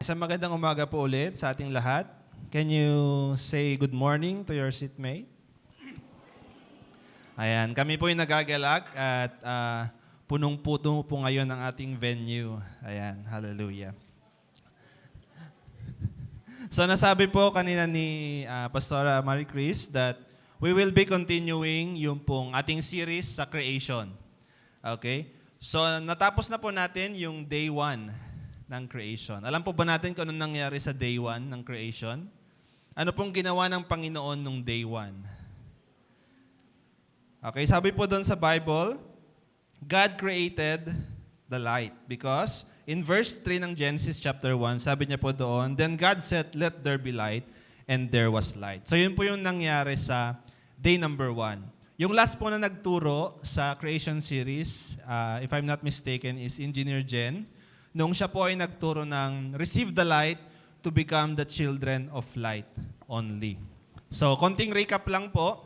Isang magandang umaga po ulit sa ating lahat. Can you say good morning to your seatmate? Ayan, kami po yung nagagalak at punong-puno po ngayon ang ating venue. Ayan, hallelujah. So nasabi po kanina ni Pastora Marie Chris that we will be continuing yung pong ating series sa creation. Okay? So natapos na po natin yung day 1 ng creation. Alam po ba natin kung anong nangyari sa day 1 ng creation? Ano pong ginawa ng Panginoon nung day 1? Okay, sabi po doon sa Bible, God created the light because in verse 3 ng Genesis chapter 1, sabi niya po doon, then God said, let there be light, and there was light. So yun po yung nangyari sa day number 1. Yung last po na nagturo sa creation series, if I'm not mistaken, is Engineer Jen. Nung siya po ay nagturo ng receive the light to become the children of light only. So, konting recap lang po.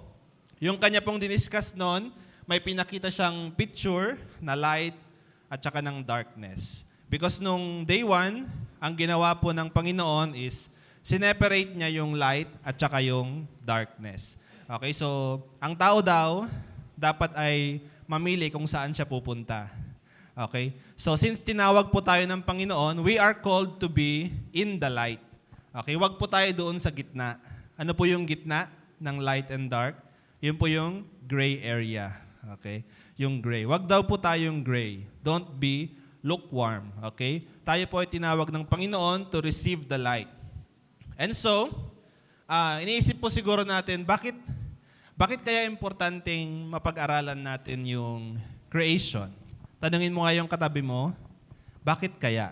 Yung kanya pong diniscuss noon, may pinakita siyang picture na light at saka ng darkness. Because nung day 1, ang ginawa po ng Panginoon is sineparate niya yung light at saka yung darkness. Okay, so ang tao daw dapat ay mamili kung saan siya pupunta. Okay? So since tinawag po tayo ng Panginoon, we are called to be in the light. Okay, wag po tayo doon sa gitna. Ano po yung gitna ng light and dark? Yun po yung gray area. Okay? Yung gray. Wag daw po tayong gray. Don't be lukewarm. Okay? Tayo po ay tinawag ng Panginoon to receive the light. And so, iniisip po siguro natin, bakit kaya importanteng mapag-aralan natin yung creation? Tanungin mo nga yung katabi mo, bakit kaya?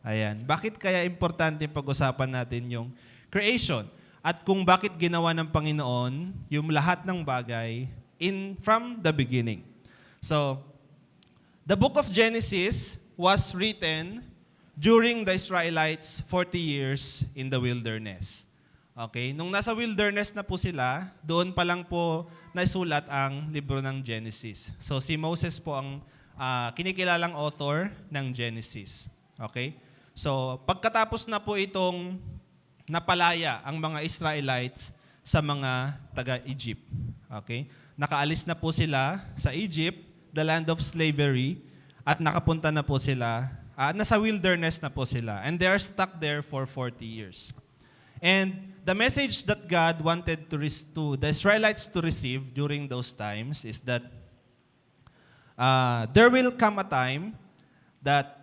Ayan. Bakit kaya importante pag-usapan natin yung creation? At kung bakit ginawa ng Panginoon yung lahat ng bagay from the beginning. So, the book of Genesis was written during the Israelites 40 years in the wilderness. Okay? Nung nasa wilderness na po sila, doon pa lang po naisulat ang libro ng Genesis. So si Moses po ang kinikilalang author ng Genesis. Okay? So pagkatapos na po itong napalaya ang mga Israelites sa mga taga-Egypt. Okay? Nakaalis na po sila sa Egypt, the land of slavery, at nakapunta na po sila, nasa wilderness na po sila. And they are stuck there for 40 years. And the message that God wanted to the Israelites to receive during those times is that there will come a time that,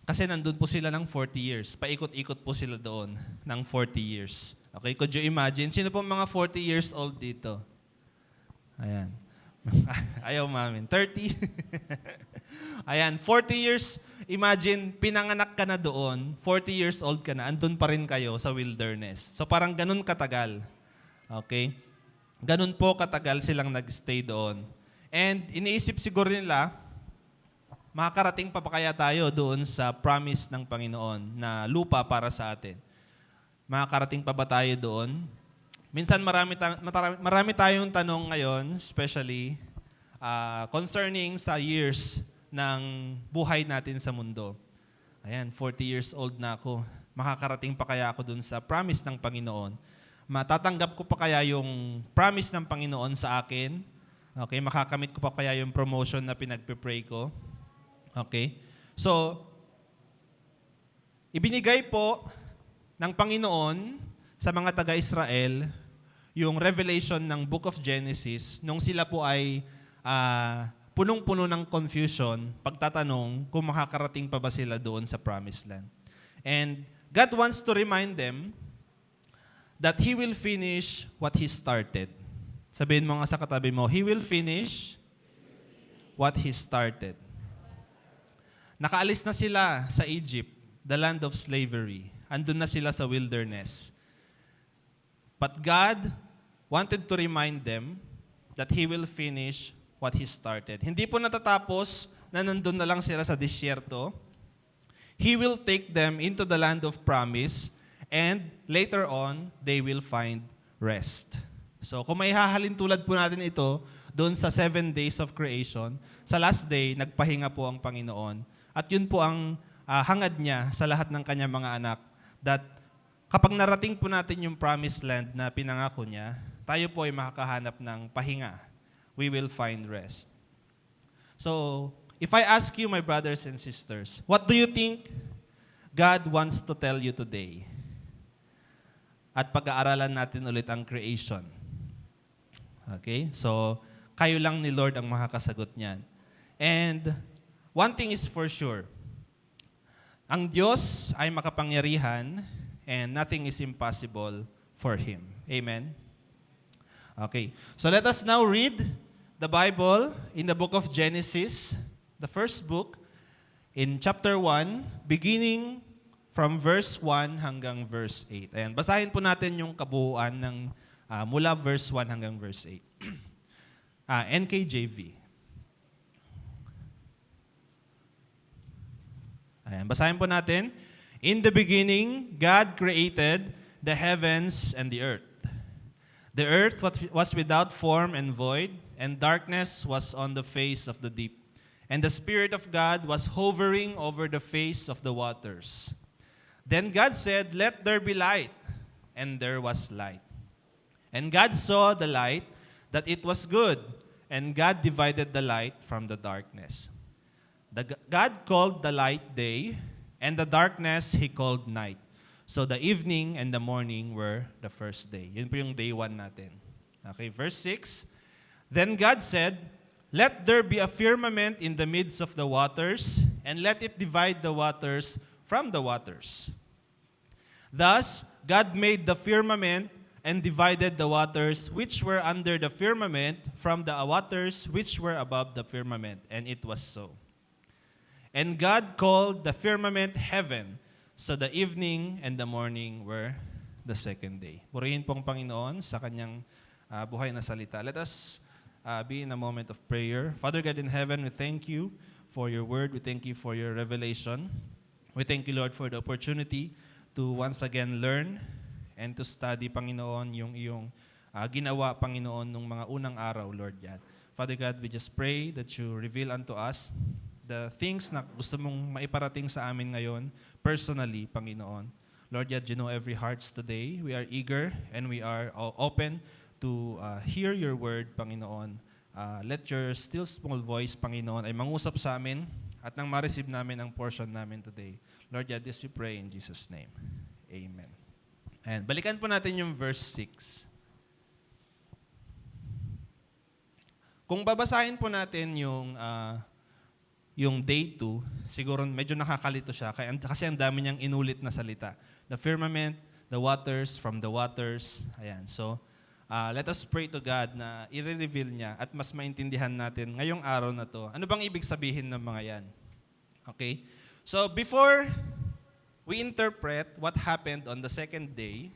kasi nandun po sila ng 40 years, paikot-ikot po sila doon ng 40 years. Okay, could you imagine? Sino po mga 40 years old dito? Ayan. Ayaw mamin. 30? Ayan, 40 years. Imagine, pinanganak ka na doon, 40 years old ka na, andun pa rin kayo sa wilderness. So parang ganun katagal. Okay? Ganun po katagal silang nag-stay doon. And iniisip siguro nila, makakarating pa kaya tayo doon sa promise ng Panginoon na lupa para sa atin? Makakarating pa ba tayo doon? Minsan marami tayong tanong ngayon, especially concerning sa years ng buhay natin sa mundo. Ayan, 40 years old na ako. Makakarating pa kaya ako dun sa promise ng Panginoon? Matatanggap ko pa kaya yung promise ng Panginoon sa akin? Okay, makakamit ko pa kaya yung promotion na pinagpe-pray ko? Okay? So, ibinigay po ng Panginoon sa mga taga-Israel yung revelation ng Book of Genesis nung sila po ay punong-puno ng confusion, pagtatanong kung makakarating pa ba sila doon sa Promised Land. And God wants to remind them that He will finish what He started. Sabihin mo nga sa katabi mo, He will finish what He started. Nakaalis na sila sa Egypt, the land of slavery. Andun na sila sa wilderness. But God wanted to remind them that He will finish what He started. Hindi po natatapos na nandun na lang sila sa disyerto. He will take them into the land of promise and later on, they will find rest. So kung may hahalin tulad po natin ito, doon sa 7 days of creation, sa last day, nagpahinga po ang Panginoon. At yun po ang hangad niya sa lahat ng kanyang mga anak, that kapag narating po natin yung promised land na pinangako niya, tayo po ay makakahanap ng pahinga. We will find rest. So, if I ask you, my brothers and sisters, what do you think God wants to tell you today? At pag-aaralan natin ulit ang creation. Okay? So, kayo lang ni Lord ang makakasagot niyan. And one thing is for sure, ang Diyos ay makapangyarihan and nothing is impossible for Him. Amen? Okay. So let us now read the Bible in the book of Genesis, the first book, in chapter 1, beginning from verse 1 hanggang verse 8. Ayan, basahin po natin yung kabuuan ng mula verse 1 hanggang verse 8. NKJV. Ayan, basahin po natin. In the beginning, God created the heavens and the earth. The earth was without form and void, and darkness was on the face of the deep. And the Spirit of God was hovering over the face of the waters. Then God said, "Let there be light." And there was light. And God saw the light, that it was good, and God divided the light from the darkness. God called the light day, and the darkness He called night. So the evening and the morning were the first day. Yun po yung day 1 natin. Okay, verse 6. Then God said, "Let there be a firmament in the midst of the waters, and let it divide the waters from the waters." Thus, God made the firmament and divided the waters which were under the firmament from the waters which were above the firmament. And it was so. And God called the firmament heaven. So the evening and the morning were the second day. Purihin pong Panginoon sa kanyang buhay na salita. Let us be in a moment of prayer. Father God in heaven, we thank you for your word. We thank you for your revelation. We thank you, Lord, for the opportunity to once again learn and to study, Panginoon, yung iyong ginawa, Panginoon, nung mga unang araw, Lord God. Father God, we just pray that you reveal unto us the things na gusto mong maiparating sa amin ngayon, personally, Panginoon. Lord God, you know every hearts today. We are eager and we are open to hear your word, Panginoon. Let your still small voice, Panginoon, ay mangusap sa amin at nang ma-receive namin ang portion namin today. Lord God, this we pray in Jesus' name. Amen. And balikan po natin yung verse 6. Kung babasahin po natin yung day 2, siguro medyo nakakalito siya kasi ang dami niyang inulit na salita. The firmament, the waters, from the waters. Ayan. So, let us pray to God na i-reveal niya at mas maintindihan natin ngayong araw na to. Ano bang ibig sabihin ng mga yan? Okay? So, before we interpret what happened on the second day,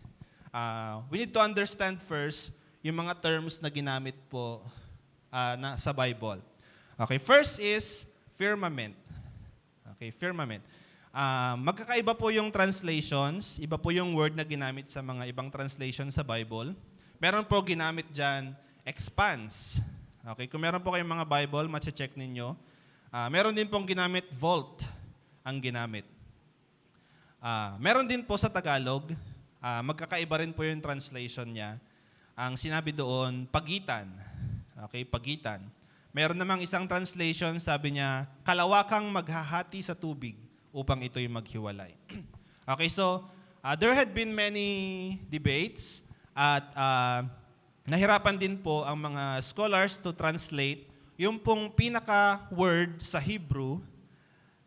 we need to understand first yung mga terms na ginamit po sa Bible. Okay, first is firmament. Okay, firmament. Magkakaiba po yung translations. Iba po yung word na ginamit sa mga ibang translation sa Bible. Meron po ginamit dyan, expanse. Okay, kung meron po kayong mga Bible, mache-check ninyo. Meron din pong ginamit, vault ang ginamit. Meron din po sa Tagalog, magkakaiba rin po yung translation niya. Ang sinabi doon, pagitan. Okay, pagitan. Meron namang isang translation, sabi niya, kalawakang maghahati sa tubig upang ito'y maghiwalay. Okay, so there had been many debates at nahirapan din po ang mga scholars to translate yung pong pinaka-word sa Hebrew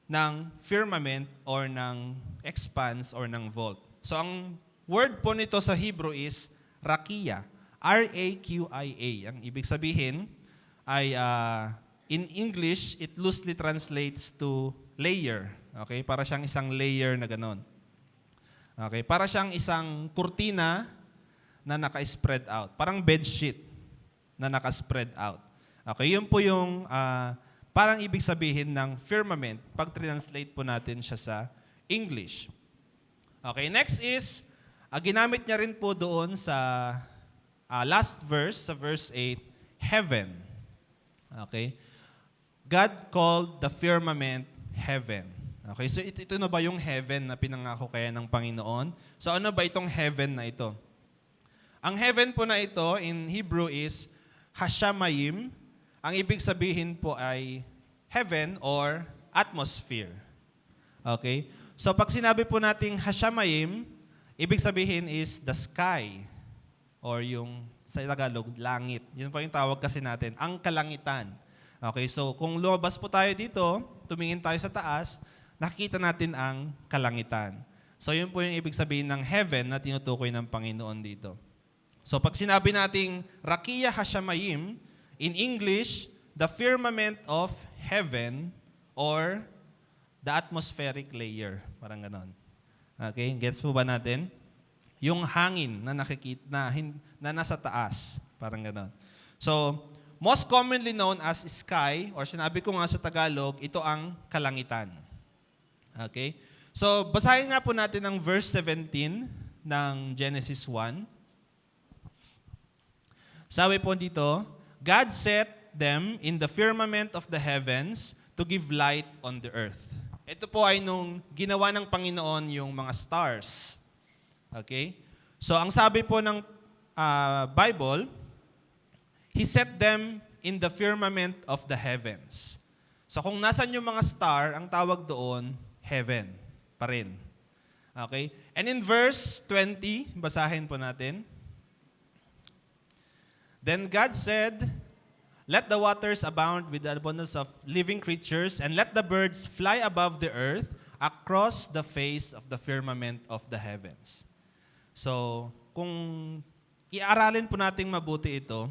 ng firmament or ng expanse or ng vault. So ang word po nito sa Hebrew is rakia. R-A-Q-I-A. Ang ibig sabihin ay in English, it loosely translates to layer. Okay? Para siyang isang layer na ganon. Okay? Para siyang isang kurtina na naka-spread out. Parang bedsheet na naka-spread out. Okay? Yun po yung parang ibig sabihin ng firmament pag translate po natin siya sa English. Okay? Next is, ginamit niya rin po doon sa last verse, sa verse 8, heaven. Okay? God called the firmament heaven. Okay, so ito na ba yung heaven na pinangako kaya ng Panginoon? So ano ba itong heaven na ito? Ang heaven po na ito in Hebrew is Hashamayim. Ang ibig sabihin po ay heaven or atmosphere. Okay? So pag sinabi po nating Hashamayim, ibig sabihin is the sky or yung sa Tagalog, langit. Yun po yung tawag kasi natin, ang kalangitan. Okay, so kung lumabas po tayo dito, tumingin tayo sa taas, nakikita natin ang kalangitan. So yun po yung ibig sabihin ng heaven na tinutukoy ng Panginoon dito. So pag sinabi nating Rakia Hashamayim, in English, the firmament of heaven or the atmospheric layer. Parang ganon. Okay, gets po ba natin? Yung hangin na nakikita na nasa taas, parang ganon. So, most commonly known as sky, or sinabi ko nga sa Tagalog, ito ang kalangitan. Okay? So, basahin nga po natin ang verse 17 ng Genesis 1. Sabi po dito, God set them in the firmament of the heavens to give light on the earth. Ito po ay nung ginawa ng Panginoon yung mga stars. Okay? So, ang sabi po ng Bible, He set them in the firmament of the heavens. So, kung nasan yung mga star, ang tawag doon, heaven pa rin. Okay? And in verse 20, basahin po natin. Then God said, let the waters abound with the abundance of living creatures, and let the birds fly above the earth across the face of the firmament of the heavens. So, kung iaralin po nating mabuti ito,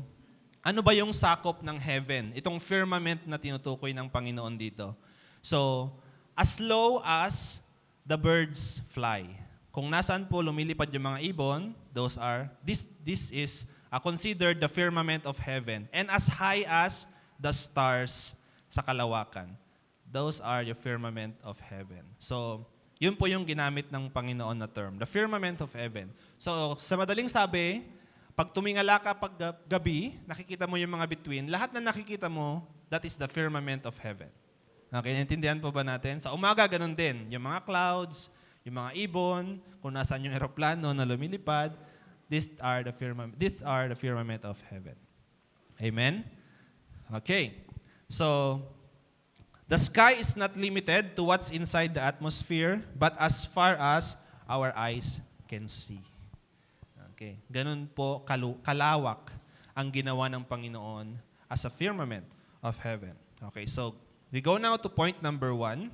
ano ba yung sakop ng heaven? Itong firmament na tinutukoy ng Panginoon dito. So, as low as the birds fly. Kung nasaan po lumilipad yung mga ibon, this is considered the firmament of heaven. And as high as the stars sa kalawakan. Those are the firmament of heaven. So, yun po yung ginamit ng Panginoon na term, the firmament of heaven. So, sa madaling sabi, pag tumingala ka pag gabi, nakikita mo yung mga bituin, lahat na nakikita mo, that is the firmament of heaven. Okay, naintindihan po ba natin? Sa umaga, ganun din. Yung mga clouds, yung mga ibon, kung nasaan yung eroplano na lumilipad, these are the firmament of heaven. Amen? Okay. So, the sky is not limited to what's inside the atmosphere, but as far as our eyes can see. Okay. Ganun po kalawak ang ginawa ng Panginoon as a firmament of heaven. Okay, so we go now to point number 1.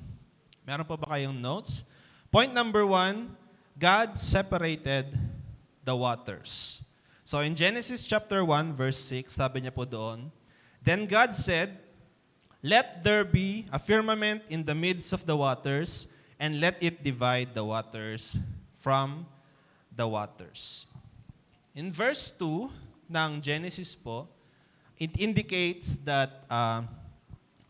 Meron po ba kayong notes? Point number 1, God separated the waters. So in Genesis chapter 1, verse 6, sabi niya po doon, then God said, let there be a firmament in the midst of the waters, and let it divide the waters from the waters. In verse 2 ng Genesis po, it indicates that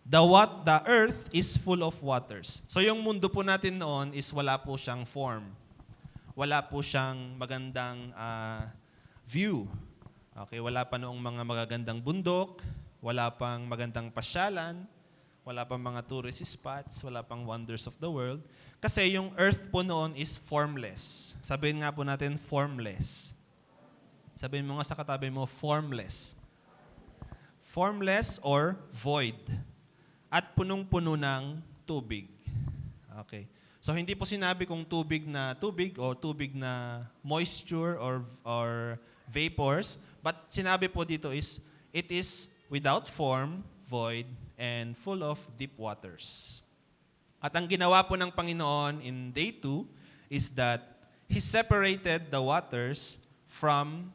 the earth is full of waters. So yung mundo po natin noon is wala po siyang form. Wala po siyang magandang view. Okay, wala pa noong mga magagandang bundok, wala pang magandang pasyalan, wala pang mga tourist spots, wala pang wonders of the world. Kasi yung earth po noon is formless. Sabihin nga po natin, formless. Sabihin mo nga sa katabi mo, formless. Formless or void. At punong-puno ng tubig. Okay. So hindi po sinabi kung tubig na tubig o tubig na moisture or vapors, but sinabi po dito is, it is without form, void, and full of deep waters. At ang ginawa po ng Panginoon in day 2 is that He separated the waters from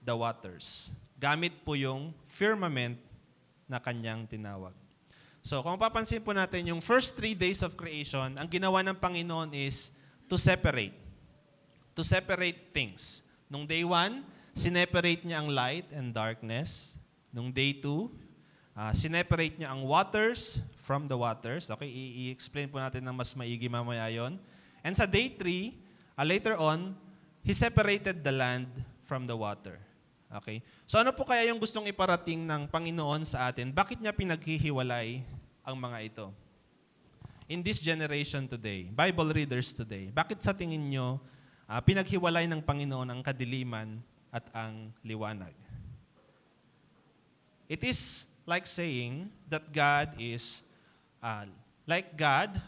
the waters. Gamit po yung firmament na kanyang tinawag. So kung papansin po natin, yung first 3 days of creation, ang ginawa ng Panginoon is to separate. To separate things. Nung day 1, sineparate niya ang light and darkness. Nung day 2, sineparate niya ang waters from the waters. Okay, i-explain po natin ng mas maigi mamaya yon. And sa day 3, later on, He separated the land from the water. Okay? So ano po kaya yung gustong iparating ng Panginoon sa atin? Bakit niya pinaghihiwalay ang mga ito? in this generation today, Bible readers today, bakit sa tingin nyo pinaghiwalay ng Panginoon ang kadiliman at ang liwanag? It is like saying that God is, like God,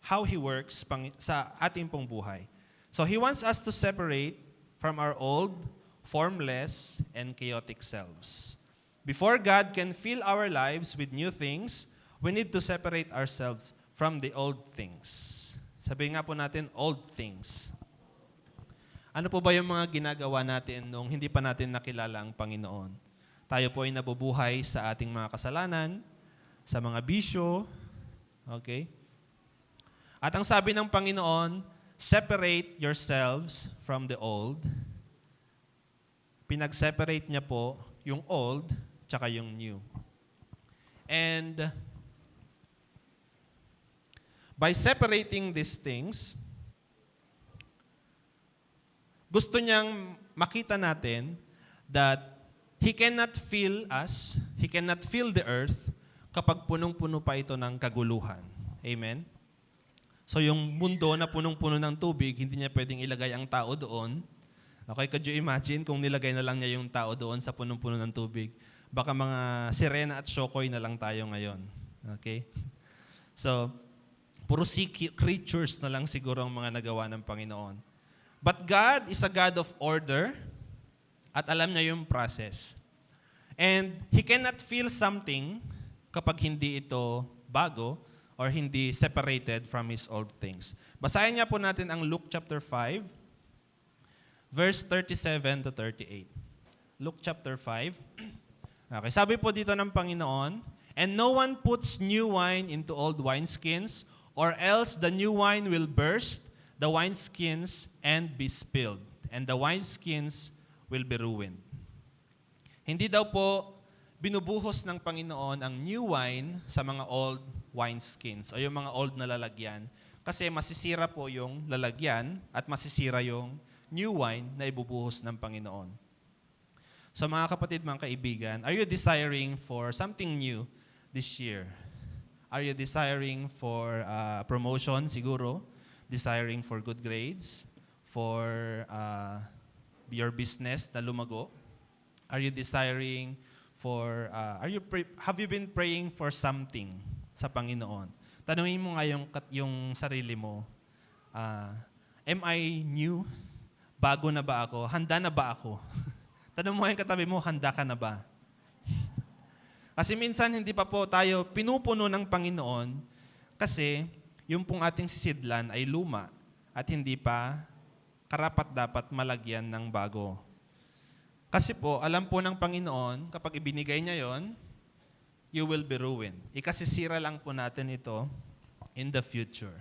how He works sa ating pong buhay. So He wants us to separate from our old, formless, and chaotic selves. Before God can fill our lives with new things, we need to separate ourselves from the old things. Sabi nga po natin, old things. Ano po ba yung mga ginagawa natin nung hindi pa natin nakilala ang Panginoon? Tayo po ay nabubuhay sa ating mga kasalanan, sa mga bisyo, okay? At ang sabi ng Panginoon, separate yourselves from the old. Pinag-separate niya po yung old tsaka yung new. And by separating these things, gusto niyang makita natin that He cannot fill us, He cannot fill the earth kapag punong-puno pa ito ng kaguluhan. Amen? So yung mundo na punong-puno ng tubig, hindi niya pwedeng ilagay ang tao doon. Okay, could you imagine kung nilagay na lang niya yung tao doon sa punong-puno ng tubig? Baka mga sirena at shokoy na lang tayo ngayon. Okay? So, puro sea creatures na lang siguro ang mga nagawa ng Panginoon. But God is a God of order at alam niya yung process. And He cannot feel something kapag hindi ito bago or hindi separated from His old things. Basahin niya po natin ang Luke chapter 5, verse 37 to 38. Luke chapter 5. Okay, sabi po dito ng Panginoon, "And no one puts new wine into old wineskins, or else the new wine will burst the wineskins and be spilled, and the wineskins will be ruined." Hindi daw po binubuhos ng Panginoon ang new wine sa mga old wineskins o yung mga old na lalagyan kasi masisira po yung lalagyan at masisira yung new wine na ibubuhos ng Panginoon. So mga kapatid, mga kaibigan, are you desiring for something new this year? Are you desiring for promotion siguro? Desiring for good grades? For your business na lumago? Are you desiring for, have you been praying for something sa Panginoon? Tanungin mo nga yung sarili mo, am I new? Bago na ba ako? Handa na ba ako? Tanong mo yung katabi mo, handa ka na ba? Kasi minsan hindi pa po tayo pinupuno ng Panginoon kasi yung pong ating sisidlan ay luma at hindi pa karapat-dapat malagyan ng bago. Kasi po, alam po ng Panginoon, kapag ibinigay niya yon, you will be ruined. Ikasisira lang po natin ito in the future.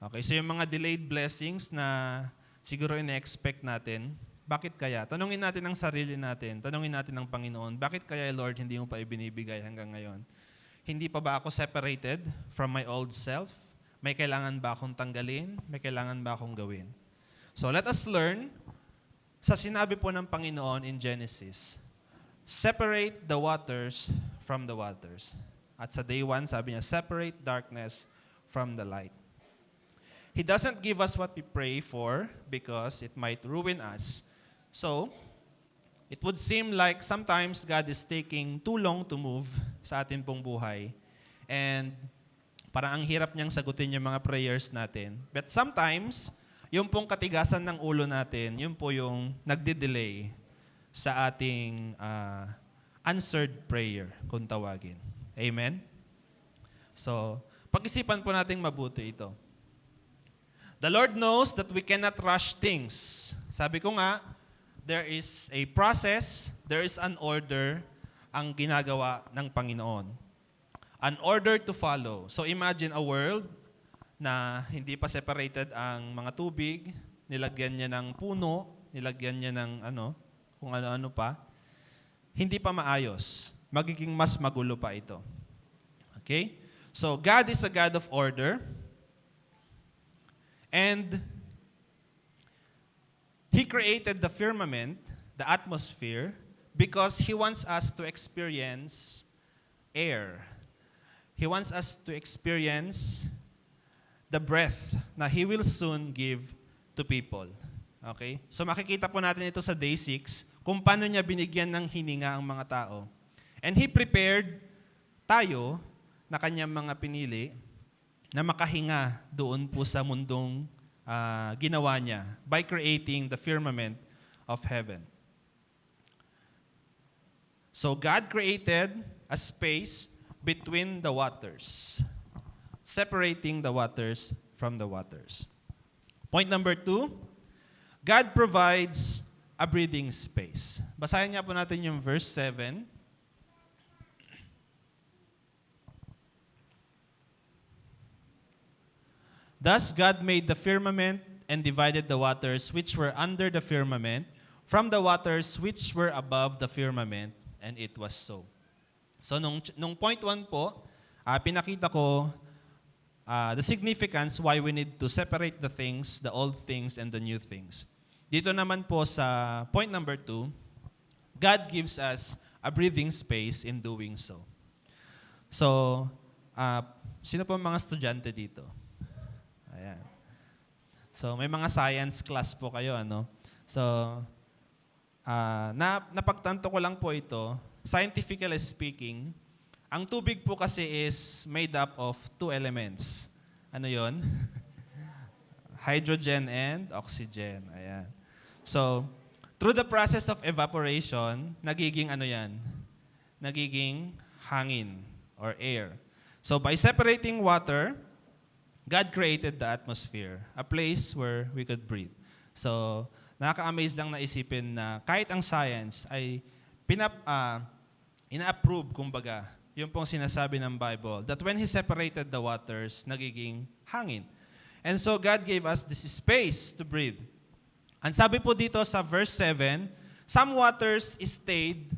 Okay, so yung mga delayed blessings na siguro ina-expect natin, bakit kaya? Tanungin natin ang sarili natin, tanungin natin ang Panginoon, bakit kaya, Lord, hindi mo pa ibinibigay hanggang ngayon? Hindi pa ba ako separated from my old self? May kailangan ba akong tanggalin? May kailangan ba akong gawin? So let us learn sa sinabi po ng Panginoon in Genesis, separate the waters from the waters. At sa day 1, sabi niya, separate darkness from the light. He doesn't give us what we pray for because it might ruin us. So, it would seem like sometimes God is taking too long to move sa ating pong buhay. And parang ang hirap niyang sagutin yung mga prayers natin. But sometimes, yung pong katigasan ng ulo natin, yun po yung nagde-delay sa ating answered prayer, kung tawagin. Amen? So, pag-isipan po natin mabuti ito. The Lord knows that we cannot rush things. Sabi ko nga, there is a process, there is an order ang ginagawa ng Panginoon. An order to follow. So imagine a world na hindi pa separated ang mga tubig, nilagyan niya ng puno, nilagyan niya ng kung ano-ano pa, hindi pa maayos. Magiging mas magulo pa ito. Okay? So, God is a God of order. And He created the firmament, the atmosphere, because He wants us to experience air. He wants us to experience the breath na He will soon give to people. Okay? So makikita po natin ito sa day 6, kung paano niya binigyan ng hininga ang mga tao. And He prepared tayo na kanyang mga pinili na makahinga doon po sa mundong ginawa niya by creating the firmament of heaven. So God created a space between the waters, separating the waters from the waters. Point number 2, God provides a breathing space. Basahin nga po natin yung verse 7. Thus God made the firmament and divided the waters which were under the firmament from the waters which were above the firmament, and it was so. So nung point 1 po, pinakita ko the significance why we need to separate the things, the old things and the new things. Dito naman po sa point number 2, God gives us a breathing space in doing so. So, sino po mga estudyante dito? Ayan. So, may mga science class po kayo, ano? So, napagtanto ko lang po ito, scientifically speaking, ang tubig po kasi is made up of 2 elements. Ano yon? Hydrogen and oxygen. Ayan. So, through the process of evaporation, nagiging ano yan? Nagiging hangin or air. So, by separating water, God created the atmosphere, a place where we could breathe. So, nakaka-amaze lang na isipin na kahit ang science ay ina-approve, kumbaga, yung pong sinasabi ng Bible, that when He separated the waters, nagiging hangin. And so, God gave us this space to breathe. Ang sabi po dito sa verse 7, some waters stayed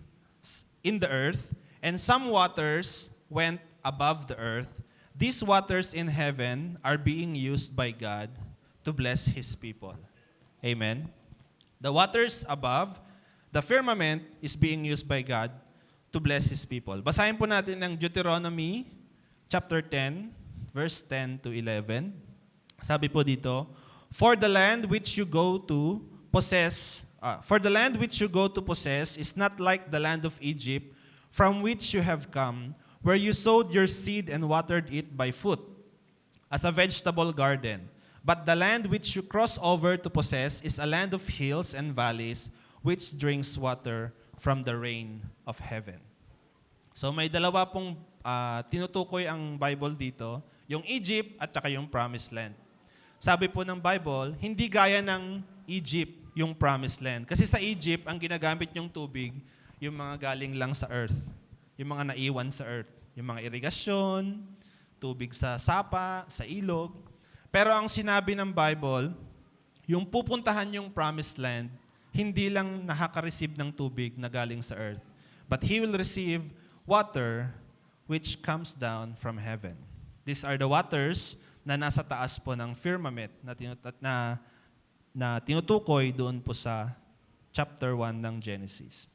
in the earth, and some waters went above the earth. These waters in heaven are being used by God to bless His people. Amen? The waters above, the firmament is being used by God to bless His people. Basahin po natin ng Deuteronomy chapter 10, verse 10 to 11. Sabi po dito, For the land which you go to possess is not like the land of Egypt, from which you have come, where you sowed your seed and watered it by foot, as a vegetable garden. But the land which you cross over to possess is a land of hills and valleys, which drinks water from the rain of heaven. So may dalawa pong tinutukoy ang Bible dito, yung Egypt at saka yung Promised Land. Sabi po ng Bible, hindi gaya ng Egypt yung Promised Land. Kasi sa Egypt, ang ginagamit yung tubig, yung mga galing lang sa earth. Yung mga naiwan sa earth. Yung mga irigasyon, tubig sa sapa, sa ilog. Pero ang sinabi ng Bible, yung pupuntahan yung Promised Land, hindi lang nakaka-receive ng tubig na galing sa earth, but he will receive water which comes down from heaven. These are the waters na nasa taas po ng firmament na tinutukoy doon po sa chapter 1 ng Genesis.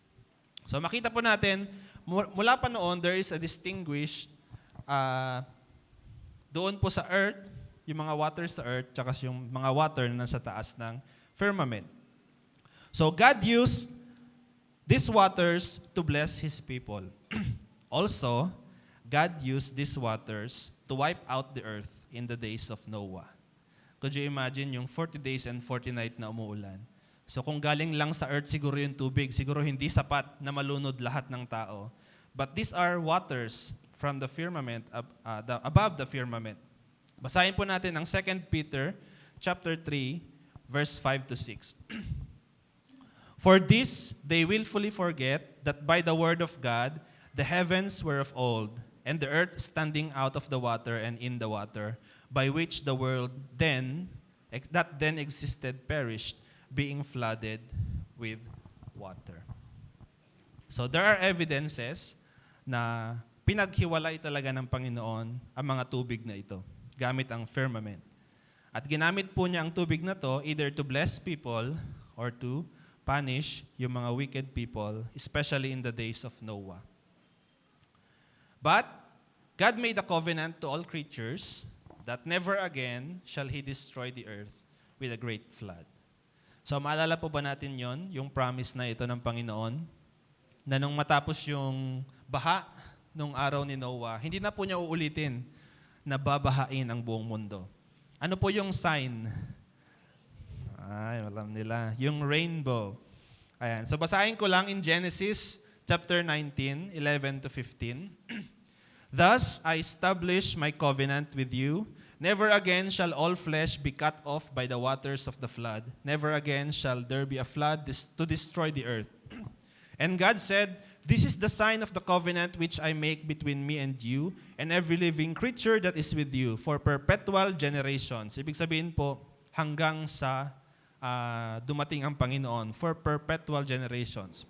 So makita po natin, mula pa noon, there is a distinguished doon po sa earth, yung mga water sa earth, tsaka yung mga water na nasa taas ng firmament. So God used these waters to bless His people. Also, God used these waters to wipe out the earth in the days of Noah. Could you imagine yung 40 days and 40 nights na umuulan? So kung galing lang sa earth siguro yung tubig, siguro hindi sapat na malunod lahat ng tao. But these are waters from the firmament, above the firmament. Basahin po natin ang 2 Peter chapter 3, verse 5 to 6. For this they willfully forget that by the word of God the heavens were of old, and the earth standing out of the water and in the water, by which the world that then existed perished, being flooded with water. So there are evidences na pinaghiwalay talaga ng Panginoon ang mga tubig na ito gamit ang firmament. At ginamit po niya ang tubig na to either to bless people or to punish yung mga wicked people, especially in the days of Noah. But God made a covenant to all creatures that never again shall He destroy the earth with a great flood. So maalala po ba natin yon, yung promise na ito ng Panginoon, na nung matapos yung baha nung araw ni Noah, hindi na po niya uulitin na babahain ang buong mundo. Ano po yung sign? Ay, alam nila. Yung rainbow. Ayan. So basahin ko lang in Genesis chapter 19, 11 to 15. Thus I establish my covenant with you. Never again shall all flesh be cut off by the waters of the flood. Never again shall there be a flood to destroy the earth. And God said, this is the sign of the covenant which I make between me and you and every living creature that is with you for perpetual generations. Ibig sabihin po, hanggang sa dumating ang Panginoon, for perpetual generations.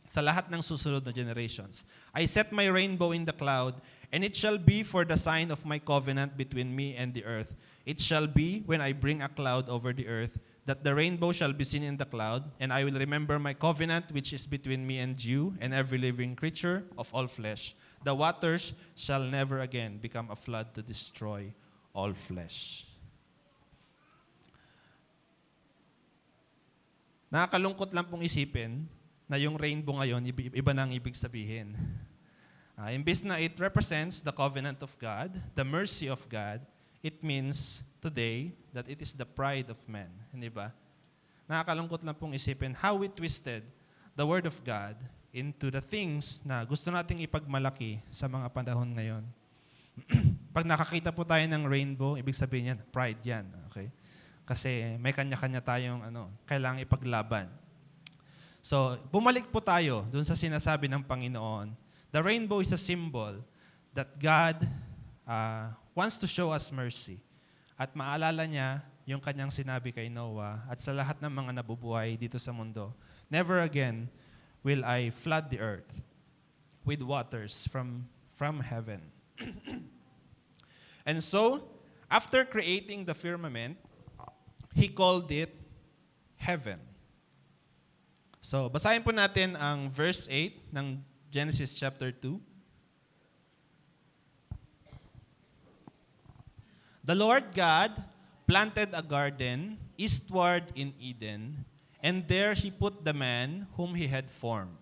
Sa lahat ng susunod na generations. I set my rainbow in the cloud, and it shall be for the sign of my covenant between me and the earth. It shall be when I bring a cloud over the earth, that the rainbow shall be seen in the cloud, and I will remember my covenant which is between me and you and every living creature of all flesh. The waters shall never again become a flood to destroy all flesh. Nakakalungkot lang pong isipin na yung rainbow ngayon, iba na ang ibig sabihin. Imbes na it represents the covenant of God, the mercy of God, it means today that it is the pride of man. Hindi ba? Nakakalungkot lang pong isipin how we twisted the word of God into the things na gusto nating ipagmalaki sa mga panahon ngayon. Pag nakakita po tayo ng rainbow, ibig sabihin yan, pride yan. Okay? Kasi may kanya-kanya tayong kailangang ipaglaban. So, bumalik po tayo dun sa sinasabi ng Panginoon. The rainbow is a symbol that God wants to show us mercy. At maalala niya yung kanyang sinabi kay Noah at sa lahat ng mga nabubuhay dito sa mundo. Never again will I flood the earth with waters from heaven. And so, after creating the firmament, He called it heaven. So, basahin po natin ang verse 8 ng Genesis chapter 2. The Lord God planted a garden eastward in Eden, and there He put the man whom He had formed.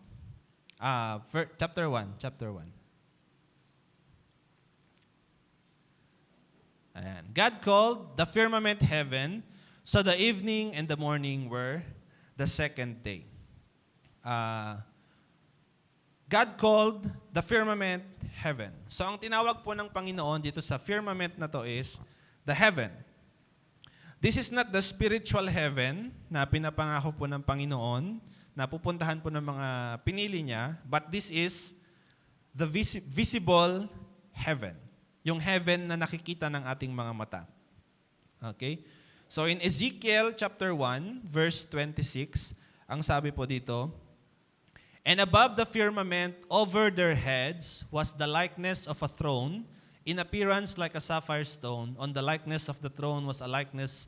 Chapter 1. Ayan. God called the firmament heaven, so the evening and the morning were the second day. God called the firmament heaven. So ang tinawag po ng Panginoon dito sa firmament na to is the heaven. This is not the spiritual heaven na pinapangako po ng Panginoon, na pupuntahan po ng mga pinili niya, but this is the visible heaven. Yung heaven na nakikita ng ating mga mata. Okay? So in Ezekiel chapter 1, verse 26, ang sabi po dito, and above the firmament over their heads was the likeness of a throne, in appearance like a sapphire stone. On the likeness of the throne was a likeness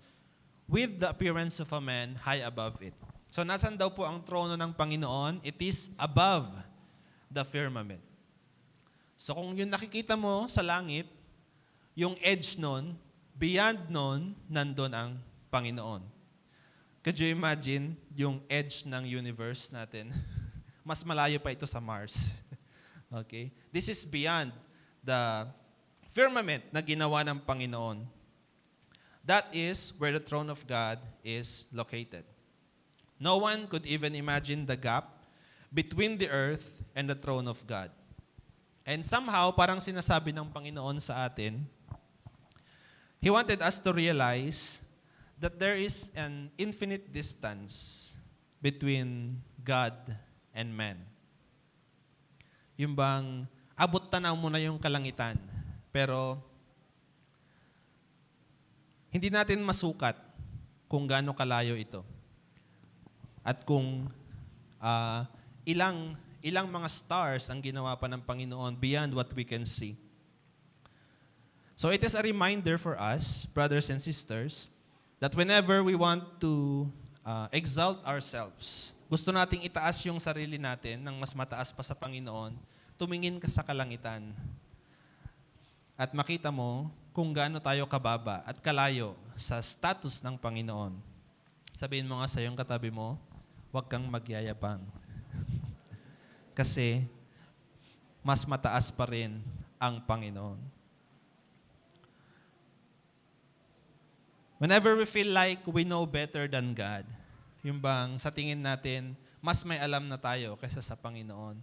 with the appearance of a man high above it. So nasan daw po ang trono ng Panginoon? It is above the firmament. So kung yung nakikita mo sa langit, yung edge nun, beyond nun, nandun ang Panginoon. Could you imagine yung edge ng universe natin? Mas malayo pa ito sa Mars. Okay? This is beyond the firmament na ginawa ng Panginoon. That is where the throne of God is located. No one could even imagine the gap between the earth and the throne of God. And somehow, parang sinasabi ng Panginoon sa atin, He wanted us to realize that there is an infinite distance between God and man. Yung bang abot tanaw mo na yung kalangitan, pero hindi natin masukat kung gaano kalayo ito. At kung ilang mga stars ang ginawa pa ng Panginoon beyond what we can see. So it is a reminder for us, brothers and sisters, that whenever we want to exalt ourselves, gusto nating itaas yung sarili natin ng mas mataas pa sa Panginoon, tumingin ka sa kalangitan. At makita mo kung gaano tayo kababa at kalayo sa status ng Panginoon. Sabihin mo nga sa iyong katabi mo, huwag kang magyayabang. Kasi mas mataas pa rin ang Panginoon. Whenever we feel like we know better than God, yung bang sa tingin natin, mas may alam na tayo kaysa sa Panginoon.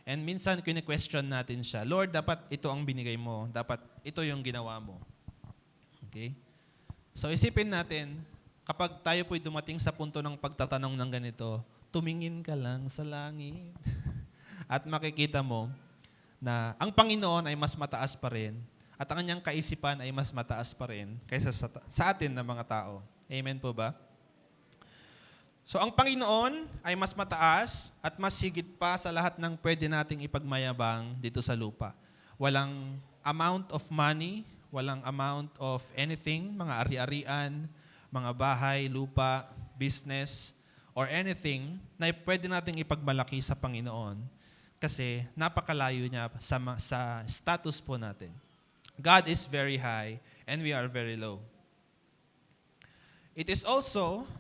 And minsan, kine-question natin siya, Lord, dapat ito ang binigay mo. Dapat ito yung ginawa mo. Okay? So isipin natin, kapag tayo po'y dumating sa punto ng pagtatanong ng ganito, tumingin ka lang sa langit. At makikita mo na ang Panginoon ay mas mataas pa rin at ang kanyang kaisipan ay mas mataas pa rin kaysa sa atin na mga tao. Amen po ba? So ang Panginoon ay mas mataas at mas higit pa sa lahat ng pwede nating ipagmayabang dito sa lupa. Walang amount of money, walang amount of anything, mga ari-arian, mga bahay, lupa, business, or anything na pwede nating ipagmalaki sa Panginoon kasi napakalayo niya sa status po natin. God is very high and we are very low. It is also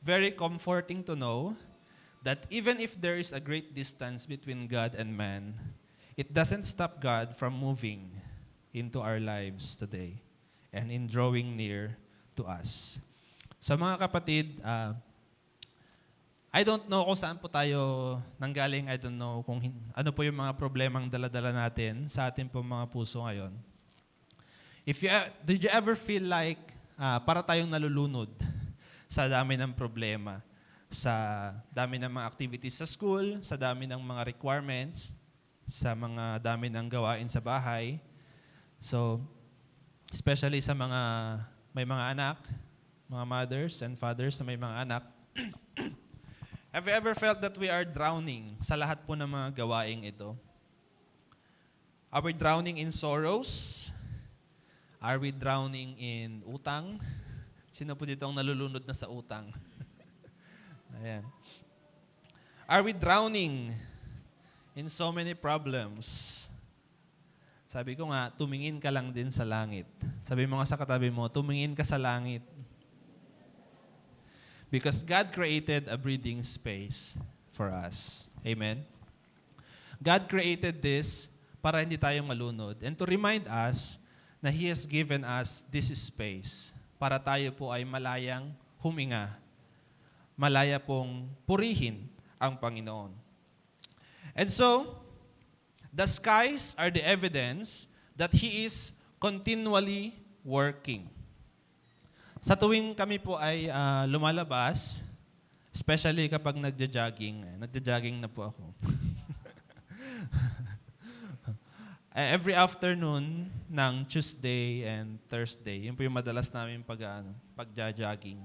very comforting to know that even if there is a great distance between God and man, it doesn't stop God from moving into our lives today and in drawing near to us. So mga kapatid, I don't know kung saan po tayo nanggaling. I don't know kung ano po yung mga problemang dala-dala natin sa ating po mga puso ngayon. Did you ever feel like para tayong nalulunod sa dami ng problema, sa dami ng mga activities sa school, sa dami ng mga requirements, sa mga dami ng gawain sa bahay. So, especially sa may mga anak, mga mothers and fathers na may mga anak, have you ever felt that we are drowning sa lahat po ng mga gawaing ito? Are we drowning in sorrows? Are we drowning in utang? Sino po dito ang nalulunod na sa utang? Ayan. Are we drowning in so many problems? Sabi ko nga, tumingin ka lang din sa langit. Sabi mo nga sa katabi mo, tumingin ka sa langit. Because God created a breathing space for us. Amen? God created this para hindi tayo malunod and to remind us na He has given us this space para tayo po ay malayang huminga, malaya pong purihin ang Panginoon. And so, the skies are the evidence that He is continually working. Sa tuwing kami po ay lumalabas, especially kapag nagja-jogging na po ako. Every afternoon ng Tuesday and Thursday, yun po yung madalas namin pagja-jogging.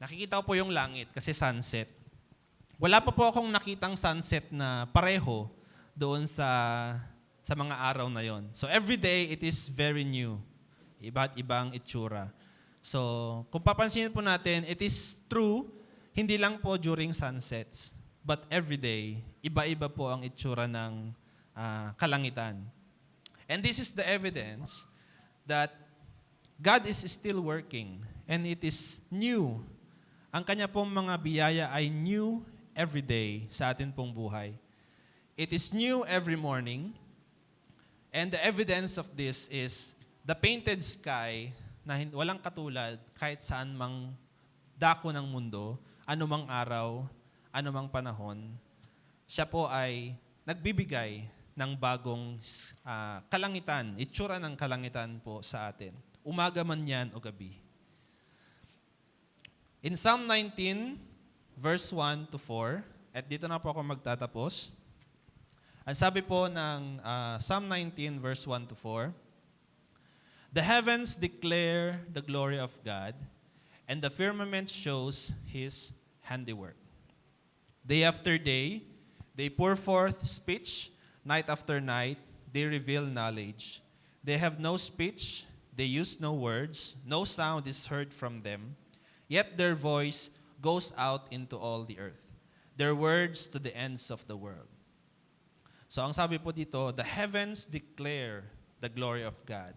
Nakikita ko po yung langit kasi sunset. Wala pa po akong nakitang sunset na pareho doon sa mga araw na yon. So every day, it is very new. Iba't ibang itsura. So kung papansinin po natin, it is true, hindi lang po during sunsets, but every day, iba-iba po ang itsura ng kalangitan. And this is the evidence that God is still working and it is new. Ang kanya pong mga biyaya ay new every day sa atin pong buhay. It is new every morning. And the evidence of this is the painted sky na walang katulad kahit saan mang dako ng mundo, anumang araw, anumang panahon. Siya po ay nagbibigay ng bagong kalangitan, itsura ng kalangitan po sa atin. Umaga man yan o gabi. In Psalm 19, verse 1 to 4, at dito na po ako magtatapos. Ang sabi po ng Psalm 19, verse 1 to 4, "The heavens declare the glory of God, and the firmament shows His handiwork. Day after day, they pour forth speech. Night after night, they reveal knowledge. They have no speech, they use no words, no sound is heard from them. Yet their voice goes out into all the earth, their words to the ends of the world." So ang sabi po dito, the heavens declare the glory of God.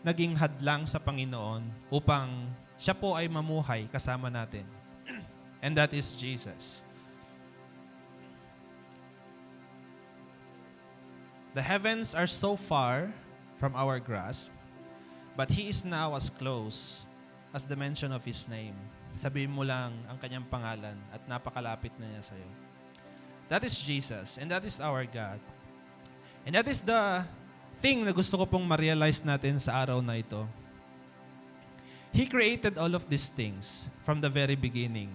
naging hadlang sa Panginoon upang siya po ay mamuhay kasama natin. And that is Jesus. The heavens are so far from our grasp, but He is now as close as the mention of His name. Sabihin mo lang ang kanyang pangalan at napakalapit na niya sa'yo. That is Jesus, and that is our God. And that is the thing na gusto ko pong ma-realize natin sa araw na ito. He created all of these things from the very beginning,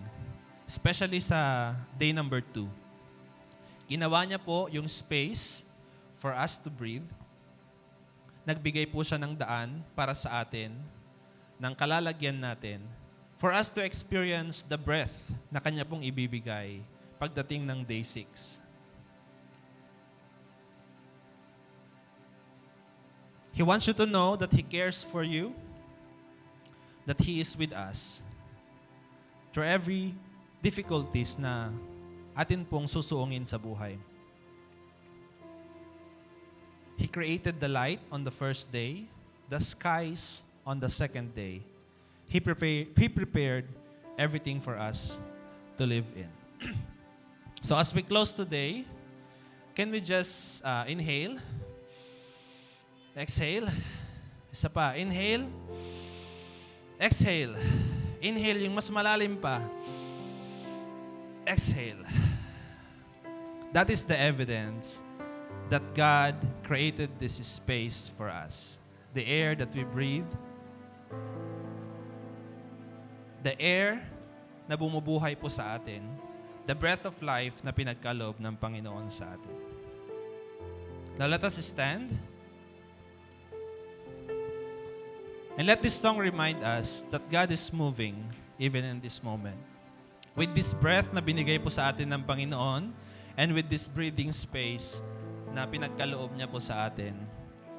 especially sa day number 2. Ginawa niya po yung space for us to breathe. Nagbigay po siya ng daan para sa atin, ng kalalagyan natin, for us to experience the breath na kanya pong ibibigay pagdating ng day 6. He wants you to know that He cares for you, that He is with us through every difficulties na atin pong susuungin sa buhay. He created the light on the first day, the skies on the second day. He prepared everything for us to live in. So as we close today, can we just inhale? Exhale. Isa pa. Inhale. Exhale. Inhale yung mas malalim pa. Exhale. That is the evidence that God created this space for us. The air that we breathe, the air na bumubuhay po sa atin, the breath of life na pinagkaloob ng Panginoon sa atin. Now let us stand. And let this song remind us that God is moving even in this moment. With this breath na binigay po sa atin ng Panginoon and with this breathing space na pinagkaloob niya po sa atin,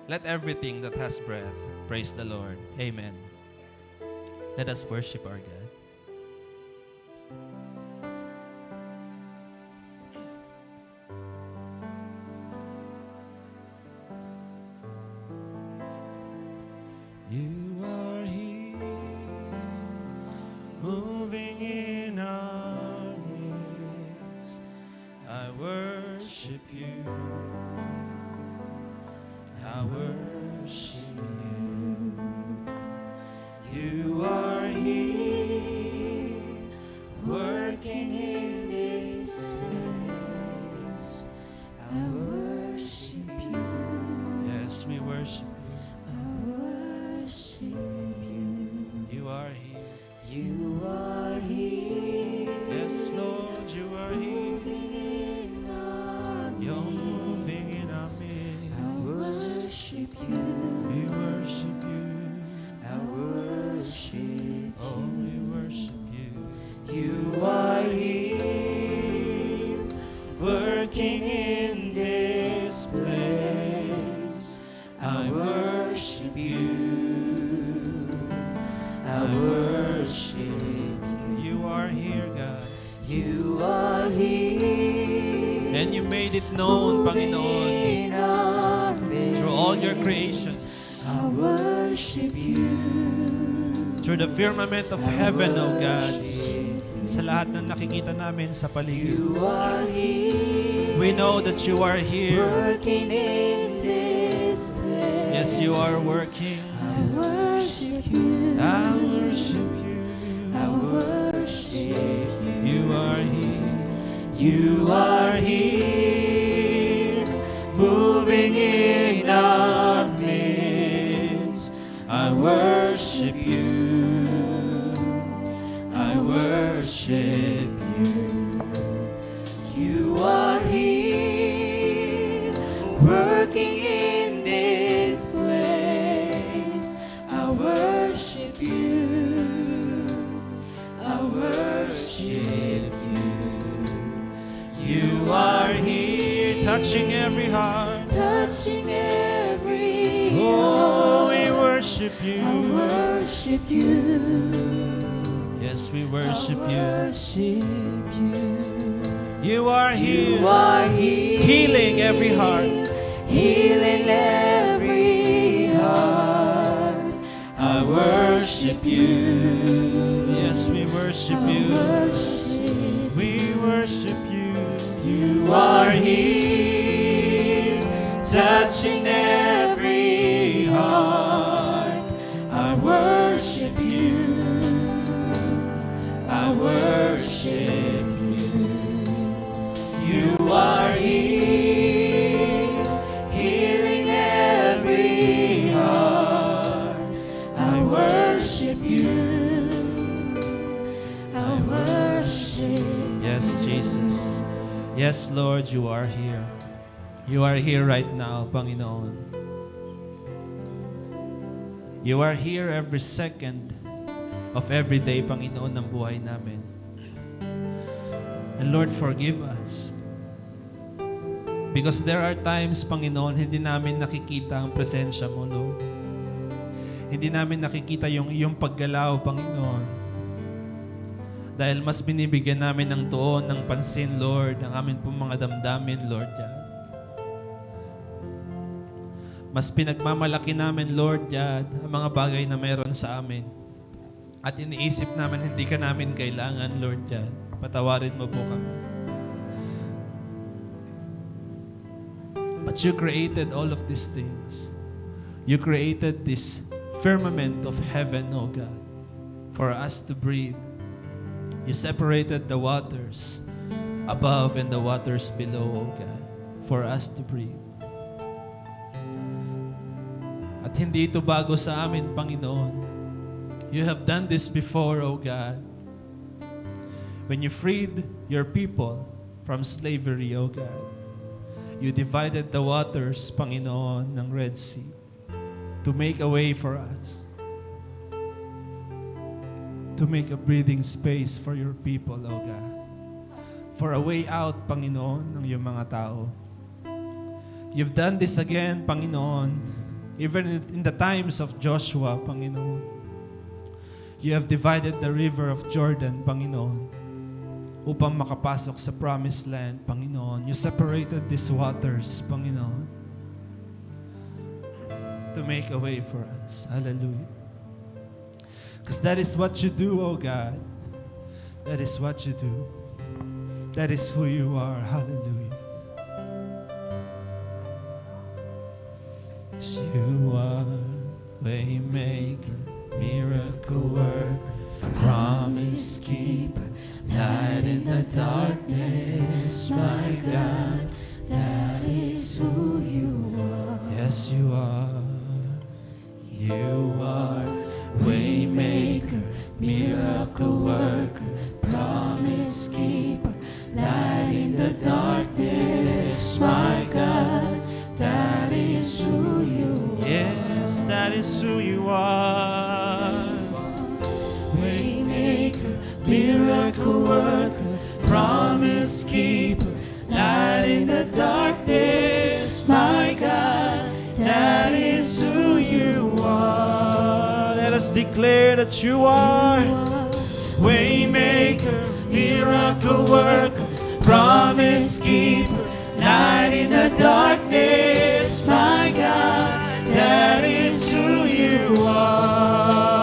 let everything that has breath praise the Lord. Amen. Let us worship our God. You are here, moving in our midst. I worship you. I worship you. You are here, working in this place. I worship you. Yes, we worship you. I worship you. You are here. You are here. Yes, Lord, you are here. Moving in our You're midst. moving in our I midst. worship you. We worship you. I worship Oh, we worship you. you. Are here, working in this place. I worship you. I worship you. You are here, God. You are here. And you made it known, Panginoon, in our midst. through all your creations, I worship you. through the firmament of heaven, O God, sa lahat ng nakikita namin sa paligid. You are here, We know that you are here. working in this place. Yes, you are working. I worship you. I worship you. I worship you. You are here. You are here, moving in our midst. I worship you. I worship you. You are here, working in this place. I worship you. I worship you. You are here, Touching every heart. touching every Oh, heart. we worship you. I worship you. Yes, we worship I you. worship you. You are here. You are here, Healing every heart. healing every heart. worship you. Yes, we worship you. We worship you. You are here, touching every heart. I worship you. I worship you. You are here, healing every heart. I worship you. I worship. Yes, Jesus. Yes, Lord, you are here. You are here right now, Panginoon. You are here every second of every day, Panginoon, ng buhay namin. And Lord, forgive us. Because there are times, Panginoon, hindi namin nakikita ang presensya mo, Lord. Hindi namin nakikita yung iyong paggalaw, Panginoon. Dahil mas binibigyan namin ng tuon, ng pansin, Lord, ang amin pong mga damdamin, Lord, God. Mas pinagmamalaki namin, Lord, God, ang mga bagay na mayroon sa amin. At iniisip namin, hindi ka namin kailangan, Lord, God. Patawarin mo po kami. But you created all of these things. You created this firmament of heaven, O God, for us to breathe. You separated the waters above and the waters below, O God, for us to breathe. At hindi ito bago sa amin, Panginoon. You have done this before, O God. When you freed your people from slavery, O God, you divided the waters, Panginoon, ng Red Sea to make a way for us. To make a breathing space for your people, O God. For a way out, Panginoon, ng iyong mga tao. You've done this again, Panginoon, even in the times of Joshua, Panginoon. You have divided the river of Jordan, Panginoon, upang makapasok sa promised land, Panginoon. You separated these waters, Panginoon, to make a way for us. Hallelujah. Because that is what you do, oh God. That is what you do. That is who you are. Hallelujah. Yes, you are waymaker, miracle worker, promise keeper, light in the darkness. My God, that is who you are. Yes, you are. You are waymaker, miracle worker, promise keeper, light in the darkness. My God, that is who you are. Yes, that is who you are. Waymaker, miracle worker, promise keeper, light in the darkness. My God, that is who you are. Let us declare that you are waymaker, miracle worker, promise keeper, light in the darkness. My God, that is who you are.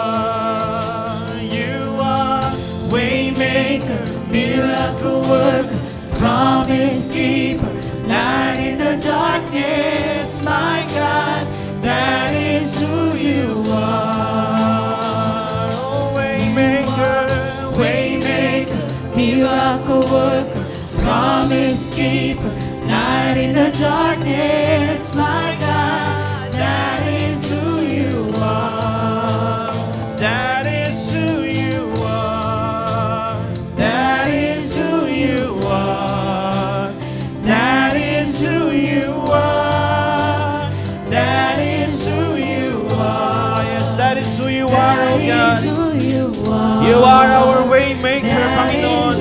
You are waymaker, miracle worker, promise keeper, light in the darkness. My God, that is who you are. Waymaker, miracle worker, promise keeper, light in the darkness. My God, that is who you are. That is who you are. That is who you are. That is who you are. That is who you are. Yes, that is who you are, oh God. You are our waymaker, Panginoon.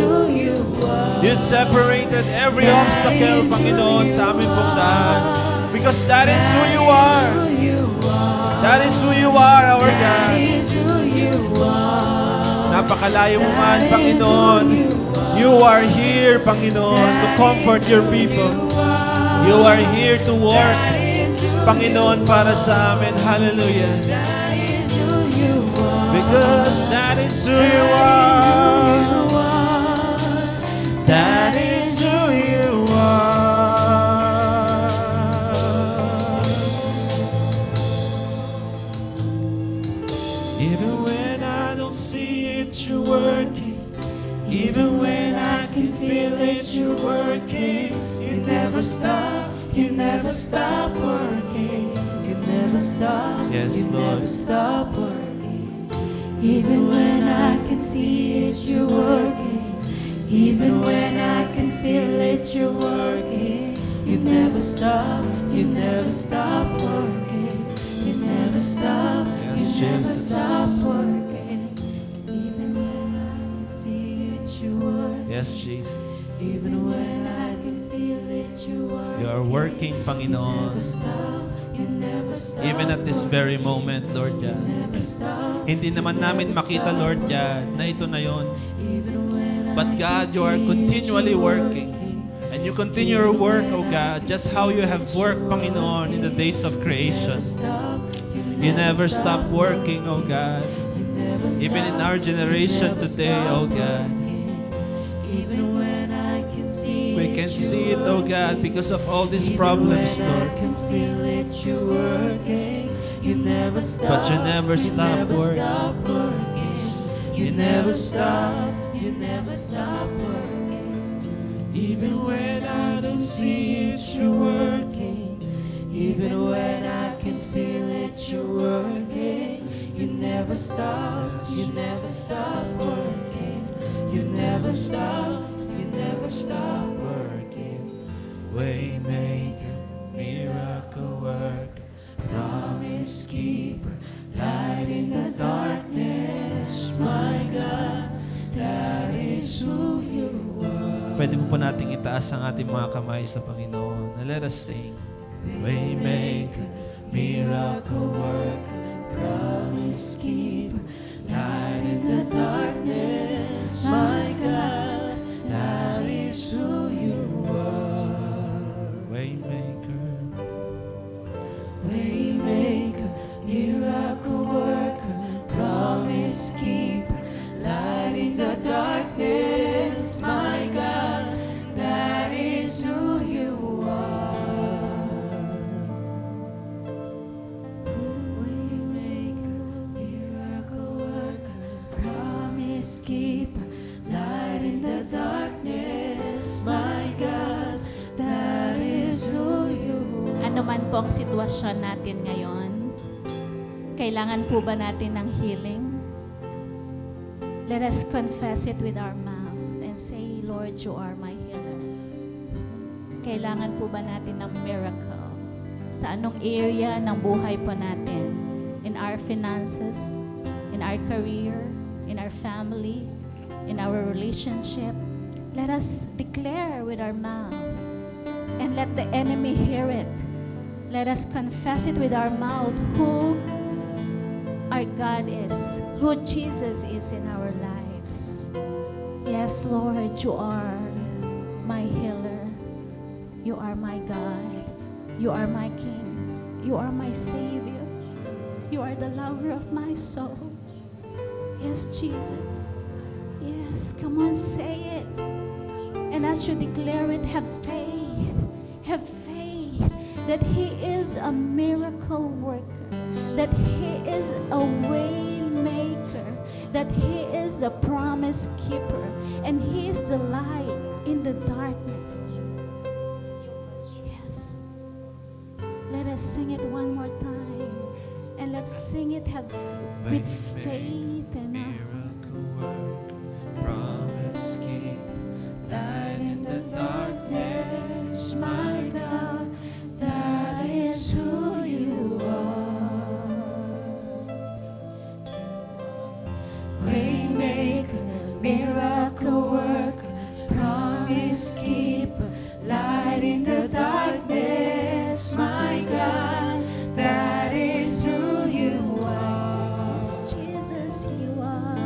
You separated every obstacle, Panginoon, sa aming pong daan. Because that is who you are. That is who you are, our God. Napakalayo mo man, Panginoon. You are here, Panginoon, to comfort your people. You are here to work, Panginoon, para sa amin. Hallelujah. Because that is who you are. That is who you are. Even when I don't see it, you're working. Even when I can feel it, you're working. You never stop. You never stop working. You never stop. Yes, you Lord. never stop working. Even when I can see it, you're working. Even when I can feel it, you're working. You never stop. You never stop working. You never stop. Yes, you never Jesus. stop working. Even when I can see it, you're working. Yes, Jesus. Even when I can feel it, you're working. You are working, You Panginoon. never stop. You never stop. Even at this very moment, Lord God. Never stop. Hindi naman namin makita, Lord God, na ito na yon. Even when But I God, can you are see continually it, you're working. And you continue your work, oh God, just how you have worked, Panginoon, in the days of creation. You never stop working, oh God. Even in our generation today, oh God. Even when I can see We can see it, oh God, because of all these problems, I Lord. can feel it, you're working. You never stop. But you never stop never working. stop working. You never stop. You never stop working. Even when I don't see it, you're working. Even when I can feel it, you're working. You never stop. You never stop working. You never stop. You never stop working. Waymaker, miracle worker, promise keeper, light in the darkness. My God, that is who you are. Pwede po nating itaas ang ating mga kamay sa Panginoon. And let us sing. Waymaker, miracle worker, promise keeper, light in the darkness. My God, that is who you are. Waymaker. Waymaker, miracle worker, promise keeper, light in the darkness. My God, that is who you are. Waymaker, miracle worker, promise keeper, light in the darkness. My God, that is who you are. Ano man po ang sitwasyon natin ngayon, kailangan po ba natin ng healing? Let us confess it with our mouth and say, Lord, you are my healer. Kailangan po ba natin ng miracle? Sa anong area ng buhay po natin? In our finances, in our career, in our family, in our relationship. Let us declare with our mouth and let the enemy hear it. Let us confess it with our mouth who our God is, who Jesus is in our lives. Yes, Lord, you are my healer. You are my God. You are my King. You are my Savior. You are the lover of my soul. Yes, Jesus. Yes, come on, say it. And as you declare it, have faith. Have faith that He is a miracle worker, that He is a way maker, that He is a promise keeper, and He is the light in the darkness. Yes. Let us sing it one more time. And let's sing it with faith and Miracle worker, promise keeper, light in the darkness. My God, that is who you are. Waymaker, miracle worker, promise keeper, light in the darkness. My God, that is who you are. yes, Jesus, you are.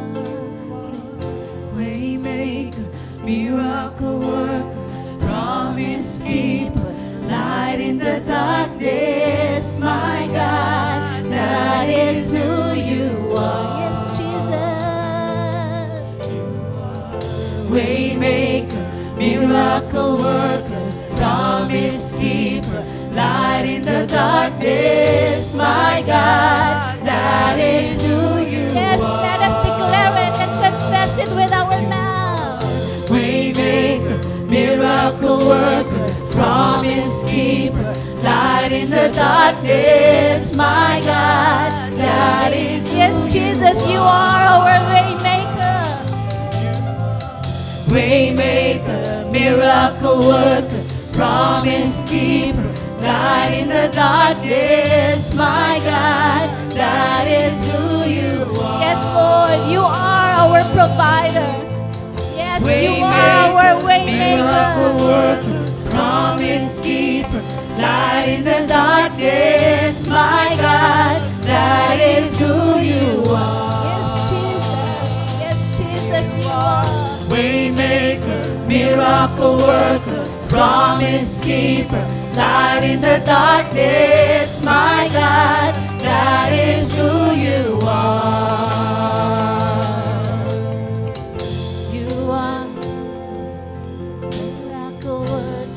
Waymaker, miracle worker, promise keeper, light in the darkness. My God, that is who you are. Yes, Jesus. miracle worker, promise keeper, light in the darkness, my God, that is who you Yes, are. let us declare it and confess it with our mouth. Waymaker, miracle worker, promise keeper, light in the darkness, my God, that is who Yes, Jesus, you are our way maker. Waymaker, miracle worker, promise keeper, light in the darkness, my God, that is who you are. Yes, Lord, you are our provider. Yes, you are our way miracle maker. worker, promise keeper, light in the darkness, my God, that is who you are. Yes, Jesus. Yes, Jesus, you are. Waymaker, miracle worker, promise keeper, light in the darkness, my God, that is who you are. You are miracle worker,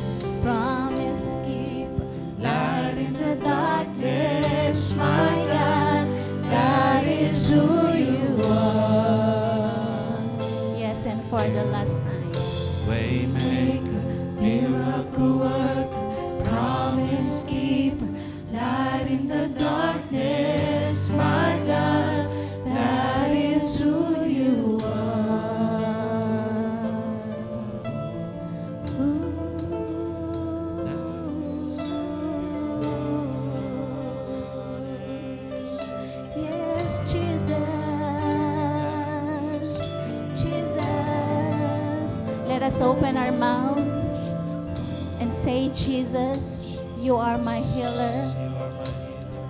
promise keeper, light in the darkness, my God, that is who you are. Yes, and for the last time. Waymaker, miracle worker, promise keeper, light in the darkness, my God, that is who you Yes, Jesus. Jesus. Let us open our mouth and say, Jesus, you are my healer.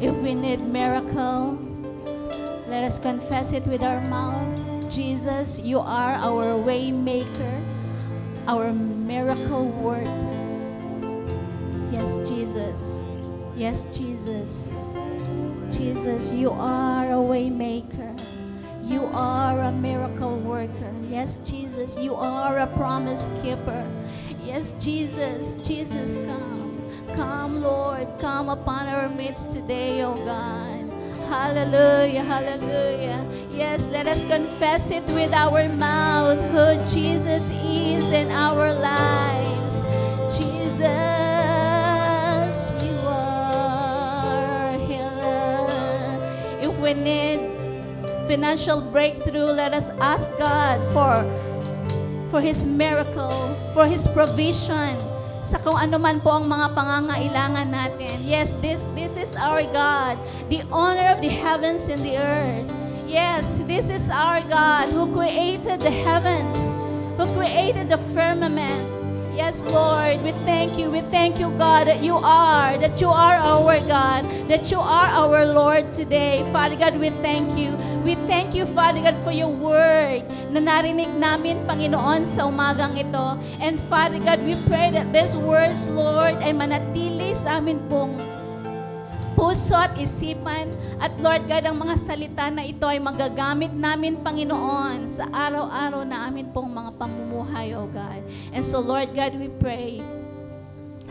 If we need miracle, let us confess it with our mouth. Jesus, you are our way maker, our miracle worker. Yes, Jesus. Yes, Jesus. Jesus, you are a way maker. You are a miracle worker. Yes, Jesus, you are a promise keeper. Yes, Jesus. Jesus, come. Come, Lord. Come upon our midst today, oh God. Hallelujah, hallelujah. Yes, let us confess it with our mouth who Jesus is in our lives. Jesus, you are a healer. If we need financial breakthrough, let us ask God for His miracle, for His provision, sa kung ano man po ang mga pangangailangan natin. Yes, this is our God, the owner of the heavens and the earth. Yes, this is our God who created the heavens, who created the firmament. Yes, Lord, we thank you, God, that you are our God, that you are our Lord today. Father God, we thank you. We thank you, Father God, for your word na narinig namin, Panginoon, sa umagang ito. And Father God, we pray that these words, Lord, ay manatili sa amin pong puso at isipan. At Lord God, ang mga salita na ito ay magagamit namin, Panginoon, sa araw-araw na amin pong mga pamumuhay, O God. And so, Lord God, we pray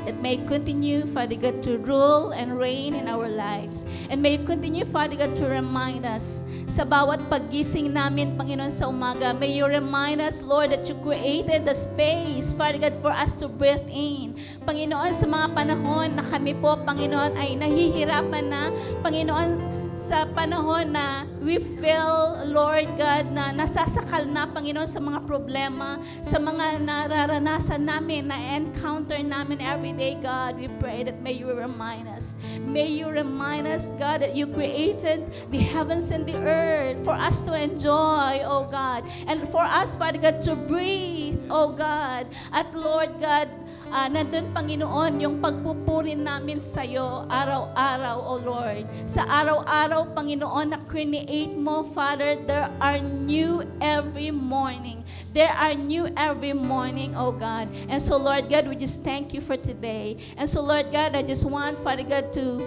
that may you continue, Father God, to rule and reign in our lives. And may you continue, Father God, to remind us sa bawat paggising namin, Panginoon, sa umaga. May you remind us, Lord, that you created the space, Father God, for us to breathe in. Panginoon, sa mga panahon na kami po, Panginoon, ay nahihirapan na, Panginoon, sa panahon na we feel, Lord God, na nasasakal na, Panginoon, sa mga problema, sa mga nararanasan namin, na encounter namin every day, God, we pray that may you remind us. May you remind us, God, that you created the heavens and the earth for us to enjoy, oh God, and for us, Father God, to breathe, oh God. At Lord God, nandun, Panginoon, yung pagpupurin namin sa iyo araw-araw, O Lord. Sa araw-araw, Panginoon, na create mo, Father, there are new every morning. There are new every morning, O God. And so, Lord God, we just thank you for today. And so, Lord God, I just want, Father God, to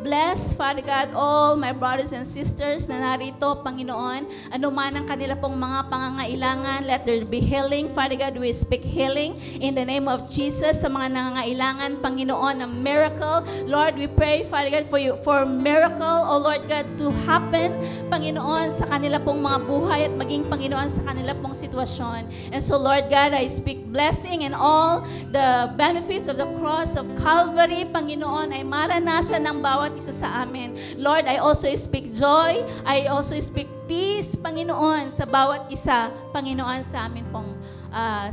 bless, Father God, all my brothers and sisters na narito, Panginoon. Ano man ang kanila pong mga pangangailangan, let there be healing. Father God, we speak healing in the name of Jesus sa mga nangangailangan, Panginoon, ng miracle. Lord, we pray, Father God, for miracle, oh Lord God, to happen, Panginoon, sa kanila pong mga buhay at maging, Panginoon, sa kanila pong sitwasyon. And so, Lord God, I speak blessing and all the benefits of the cross of Calvary, Panginoon, ay maranasan ng bawat isa sa amin. Lord, I also speak joy. I also speak peace, Panginoon, sa bawat isa, Panginoon, sa amin pong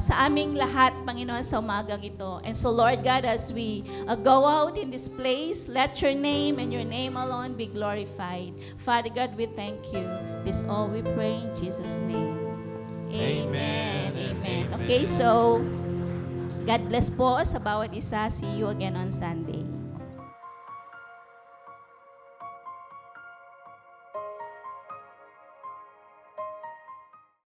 sa aming lahat, Panginoon, sa umagang ito. And so, Lord God, as we go out in this place, let your name and your name alone be glorified. Father God, we thank you. This all we pray in Jesus' name. Amen. Amen. Okay, so God bless po sa bawat isa. See you again on Sunday.